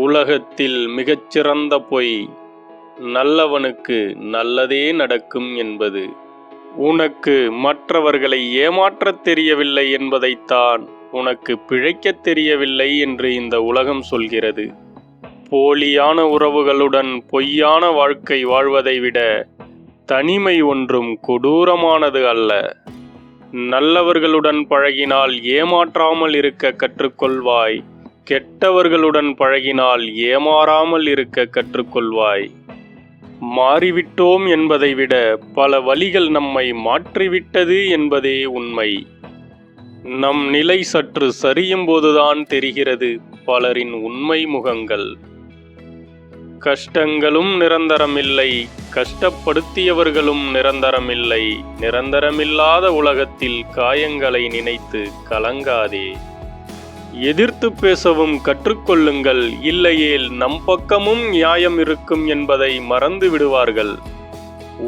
உலகத்தில் மிகச்சிறந்த பொய் நல்லவனுக்கு நல்லதே நடக்கும் என்பது. உனக்கு மற்றவர்களை ஏமாற்றத் தெரியவில்லை என்பதைத்தான் உனக்கு பிழைக்கத் தெரியவில்லை என்று இந்த உலகம் சொல்கிறது. போலியான உறவுகளுடன் பொய்யான வாழ்க்கை வாழ்வதை விட தனிமை ஒன்றும் கொடூரமானது அல்ல. நல்லவர்களுடன் பழகினால் ஏமாற்றாமல் இருக்க கற்றுக்கொள்வாய். கெட்டவர்களுடன் பழகினால் ஏமாறாமல் இருக்க கற்றுக்கொள்வாய். மாறிவிட்டோம் என்பதை விட பல வழிகள் நம்மை மாற்றிவிட்டது என்பதே உண்மை. நம் நிலை சற்று சரியும் போதுதான் தெரிகிறது பலரின் உண்மை முகங்கள். கஷ்டங்களும் நிரந்தரமில்லை, கஷ்டப்படுத்தியவர்களும் நிரந்தரமில்லை. நிரந்தரமில்லாத உலகத்தில் காயங்களை நினைத்து கலங்காதே. எதிர்த்து பேசவும் கற்றுக்கொள்ளுங்கள், இல்லையேல் நம் பக்கமும் நியாயம் இருக்கும் என்பதை மறந்து விடுவார்கள்.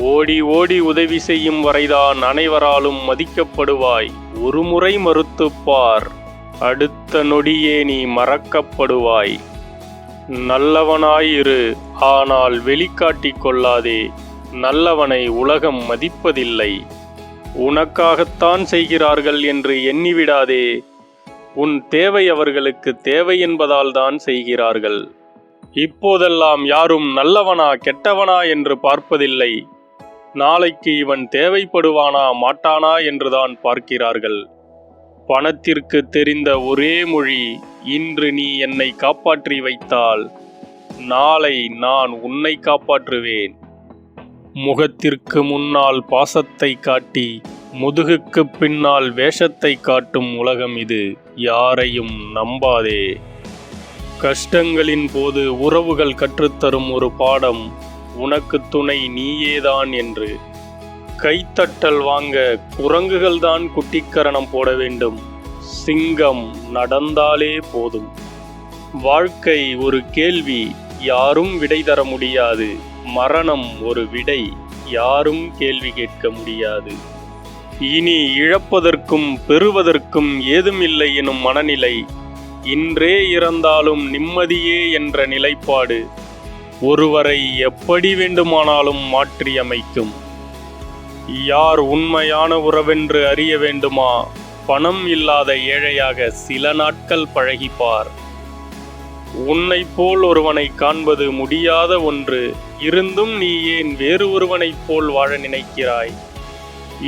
ஓடி ஓடி உதவி செய்யும் வரைதான் அனைவராலும் மதிக்கப்படுவாய். ஒருமுறை மறுத்துப்பார், அடுத்த நொடியே நீ மறக்கப்படுவாய். நல்லவனாயிரு, ஆனால் வெளிக்காட்டிக் கொள்ளாதே. நல்லவனை உலகம் மதிப்பதில்லை. உனக்காகத்தான் செய்கிறார்கள் என்று எண்ணிவிடாதே. உன் தேவை அவர்களுக்கு தேவை என்பதால் தான் செய்கிறார்கள். இப்போதெல்லாம் யாரும் நல்லவனா கெட்டவனா என்று பார்ப்பதில்லை. நாளைக்கு இவன் தேவைப்படுவானா மாட்டானா என்றுதான் பார்க்கிறார்கள். பணத்திற்கு தெரிந்த ஒரே மொழி, இன்று நீ என்னை காப்பாற்றி வைத்தால் நாளை நான் உன்னை காப்பாற்றுவேன். முகத்திற்கு முன்னால் பாசத்தை காட்டி முதுகுக்கு பின்னால் வேஷத்தை காட்டும் உலகம் இது. யாரையும் நம்பாதே. கஷ்டங்களின் போது உறவுகள் கற்றுத்தரும் ஒரு பாடம், உனக்கு துணை நீயேதான் என்று. கைத்தட்டல் வாங்க குரங்குகள்தான் குட்டிக்கரணம் போட வேண்டும். சிங்கம் நடந்தாலே போதும். வாழ்க்கை ஒரு கேள்வி, யாரும் விடை தர முடியாது. மரணம் ஒரு விடை, யாரும் கேள்வி கேட்க முடியாது. இனி இழப்பதற்கும் பெறுவதற்கும் ஏதுமில்லை எனும் மனநிலை, இன்றே இறந்தாலும் நிம்மதியே என்ற நிலைப்பாடு ஒருவரை எப்படி வேண்டுமானாலும் மாற்றி அமைக்கும். யார் உண்மையான உறவென்று அறிய வேண்டுமா? பணம் இல்லாத ஏழையாக சில நாட்கள் பழகிப்பார். உன்னை போல் ஒருவனை காண்பது முடியாத ஒன்று. இருந்தும் நீ ஏன் வேறு ஒருவனைப் போல் வாழ நினைக்கிறாய்?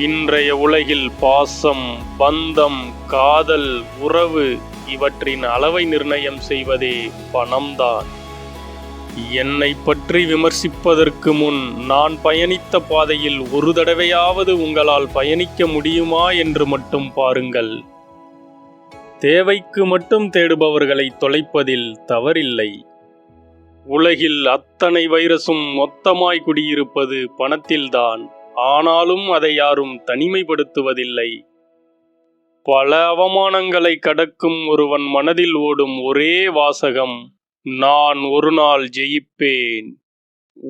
இன்றைய உலகில் பாசம், பந்தம், காதல், உறவு இவற்றின் அளவை நிர்ணயம் செய்வதே பணம்தான். என்னை பற்றி விமர்சிப்பதற்கு முன் நான் பயணித்த பாதையில் ஒரு தடவையாவது உங்களால் பயணிக்க முடியுமா என்று மட்டும் பாருங்கள். தேவைக்கு மட்டும் தேடுபவர்களை தொலைப்பதில் தவறில்லை. உலகில் அத்தனை வைரசும் மொத்தமாய் குடியிருப்பது பணத்தில்தான். ஆனாலும் அதை யாரும் தனிமைப்படுத்துவதில்லை. பல அவமானங்களை கடக்கும் ஒருவன் மனதில் ஓடும் ஒரே வாசகம், நான் ஒரு நாள் ஜெயிப்பேன்.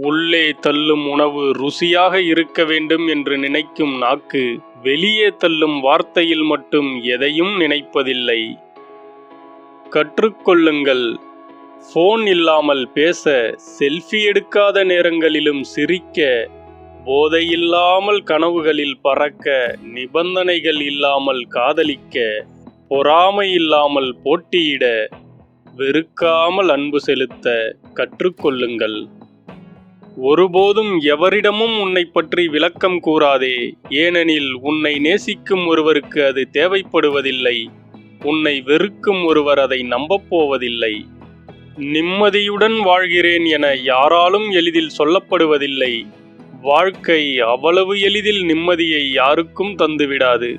உள்ளே தள்ளும் உணவு ருசியாக இருக்க வேண்டும் என்று நினைக்கும் நாக்கு வெளியே தள்ளும் வார்த்தையில் மட்டும் எதையும் நினைப்பதில்லை. கற்றுக்கொள்ளுங்கள். போன் இல்லாமல் பேச, செல்ஃபி எடுக்காத நேரங்களிலும் சிரிக்க, போதையில்லாமல் கனவுகளில் பறக்க, நிபந்தனைகள் இல்லாமல் காதலிக்க, பொறாமை இல்லாமல் போட்டியிட, வெறுக்காமல் அன்பு செலுத்த கற்றுக்கொள்ளுங்கள். ஒருபோதும் எவரிடமும் உன்னை பற்றி விளக்கம் கூறாதே. ஏனெனில் உன்னை நேசிக்கும் ஒருவருக்கு அது தேவைப்படுவதில்லை. உன்னை வெறுக்கும் ஒருவர் அதை நம்பப்போவதில்லை. நிம்மதியுடன் வாழ்கிறேன் என யாராலும் எளிதில் சொல்லப்படுவதில்லை. வாழ்க்கை அவ்வளவு எளிதில் நிம்மதியை யாருக்கும் தந்துவிடாது.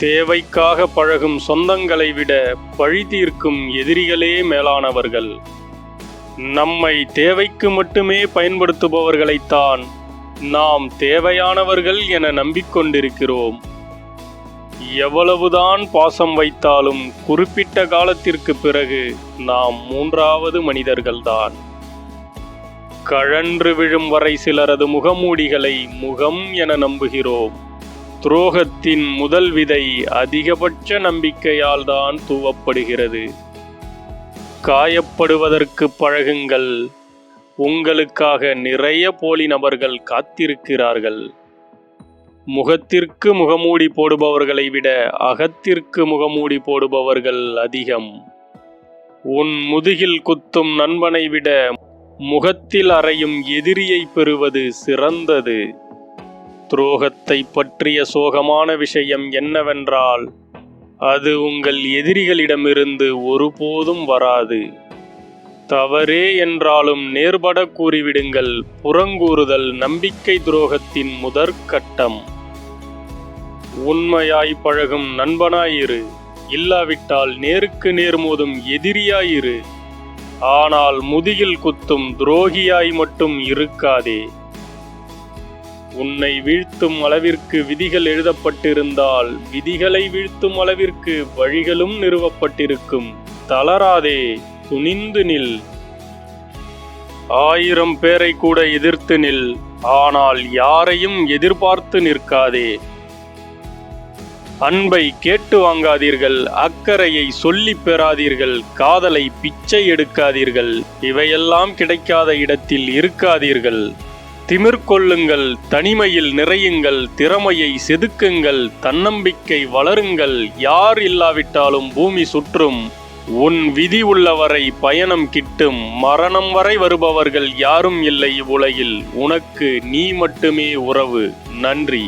தேவைக்காக பழகும் சொந்தங்களை விட பழி தீர்க்கும் எதிரிகளே மேலானவர்கள். நம்மை தேவைக்கு மட்டுமே பயன்படுத்துபவர்களைத்தான் நாம் தேவையானவர்கள் என நம்பிக்கொண்டிருக்கிறோம். எவ்வளவுதான் பாசம் வைத்தாலும் குறிப்பிட்ட காலத்திற்கு பிறகு நாம் மூன்றாவது மனிதர்கள்தான். கழன்று விழும் வரை சிலரது முகமூடிகளை முகம் என நம்புகிறோம். துரோகத்தின் முதல் விதை அதிகபட்ச நம்பிக்கையால் தான் தூவப்படுகிறது. காயப்படுவதற்கு பழகுங்கள். உங்களுக்காக நிறைய போலி நபர்கள் காத்திருக்கிறார்கள். முகத்திற்கு முகமூடி போடுபவர்களை விட அகத்திற்கு முகமூடி போடுபவர்கள் அதிகம். உன் முதுகில் குத்தும் நண்பனை விட முகத்தில் அறையும் எதிரியை பெறுவது சிறந்தது. துரோகத்தை பற்றிய சோகமான விஷயம் என்னவென்றால், அது உங்கள் எதிரிகளிடமிருந்து ஒருபோதும் வராது. தவறே என்றாலும் நேர்பட கூறிவிடுங்கள். புறங்கூறுதல் நம்பிக்கை துரோகத்தின் முதற்கட்டம். உண்மையாய் பழகும் நண்பனாயிரு, இல்லாவிட்டால் நேருக்கு நேர் மோதும் எதிரியாயிரு. ஆனால் முதுகில் குத்தும் துரோகியாய் மட்டும் இருக்காதே. உன்னை வீழ்த்தும் அளவிற்கு விதிகள் எழுதப்பட்டிருந்தால் விதிகளை வீழ்த்தும் அளவிற்கு வழிகளும் நிறுவப்பட்டிருக்கும். தளராதே, துணிந்து நில். 1000 பேரை கூட எதிர்த்து நில், ஆனால் யாரையும் எதிர்பார்த்து நிற்காதே. அன்பை கேட்டு வாங்காதீர்கள், அக்கறையை சொல்லி பெறாதீர்கள், காதலை பிச்சை எடுக்காதீர்கள். இவையெல்லாம் கிடைக்காத இடத்தில் இருக்காதீர்கள். திமிர் கொள்ளுங்கள், தனிமையில் நிறையுங்கள், திறமையை செதுக்குங்கள், தன்னம்பிக்கை வளருங்கள். யார் இல்லாவிட்டாலும் பூமி சுற்றும். உன் விதி உள்ளவரை பயணம் கிட்டும். மரணம் வரை வருபவர்கள் யாரும் இல்லை இவ்வுலகில். உனக்கு நீ மட்டுமே உறவு. நன்றி.